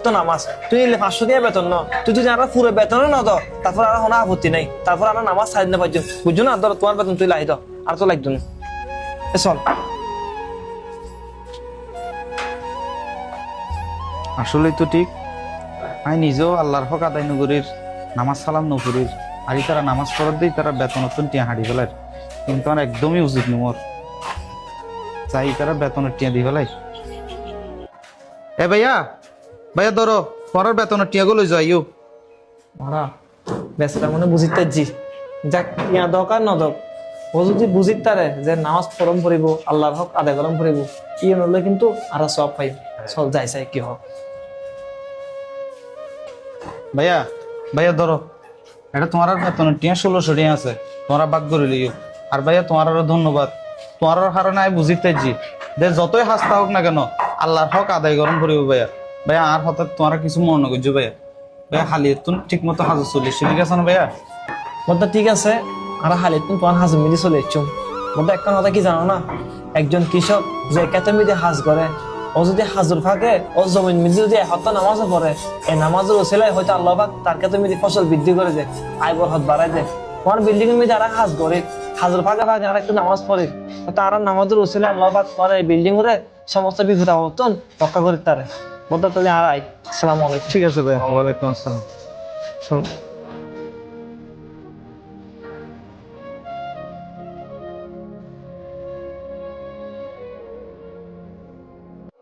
তো নামাজ তুই নিলে 500 টাকা বেতন ন তুই যদি আর পুরো বেতন ন তো তারপর আর কোনো আপত্তি নাই তারপর আর নামাজ ছাড়ি না পাইছো বুঝছো না ধর তোমার বেতন তুই লাই তো আর তো লাগতো না চল আসলেই তো ঠিক আমি নিজেও আল্লাহর হক আদায় নগরীর নামাজ সালাম নগরীর আর তারা নামাজ পড়ার দিই তারা বেতন টিয়া হাঁড়ি ফেলার কিন্তু আমার একদমই উচিত নি মোর চাই তারা বেতনের টিয়া দিয়ে ফেলাই এ ভাইয়া ভাইয়া ধরো পরের বেতনের টিয়াগুলো যাইও ওরা বেচারা মনে বুঝিতে জি যাক ইয়া দরকার ন দক ও যদি বুঝিত তারে যে নামাজ পরম পড়িব আল্লাহর হক আদায় করম পড়িব কি নলে কিন্তু আর সব পাই চল যাই চাই কি হোক ভাইয়া ভাইয়া ধরো এটা তোমার আর বেতনের টিয়া 1600 টিয়া আছে তোমরা বাদ করে লিও আর ভাইয়া তোমার আরো ধন্যবাদ তোমার কারণে আমি বুঝিতে জি যে যতই হাসতা হোক না কেন আল্লাহর হক আদায় করম পড়িব ভাইয়া ভাইয়া আর হঠাৎ তোমার কিছু মনে করছো ভাইয়া ভাইয়া হালি তুমি ঠিক মতো হাজর চলিস ঠিক আছে না ভাইয়া বলতে ঠিক আছে আর হালে তুমি তোমার হাজ মিলি চলে এসছো বলতে একটা কথা কি জানো না একজন কৃষক যে কেতমিতে হাজ করে ও যদি হাজুর ফাঁকে ও জমিন মিলি যদি হত্যা নামাজও পড়ে এই নামাজের ওসিলাই হয়তো আল্লাহ পাক তার কেতমিতে ফসল বৃদ্ধি করে দেয় আয় বরহত বাড়ায় দেয় তোমার বিল্ডিং এর মধ্যে আর হাজ করে হাজুর ফাঁকে ফাঁকে আর একটু নামাজ পড়ে তার নামাজের ওসিলাই আল্লাহ পাক তোমার এই বিল্ডিং করে সমস্ত বিপদ আপদ রক্ষা করে তারে বলতে তাহলে আর আয় আসসালামু আলাইকুম ঠিক আছে ভাইয়া ওয়ালাইকুম আসসালাম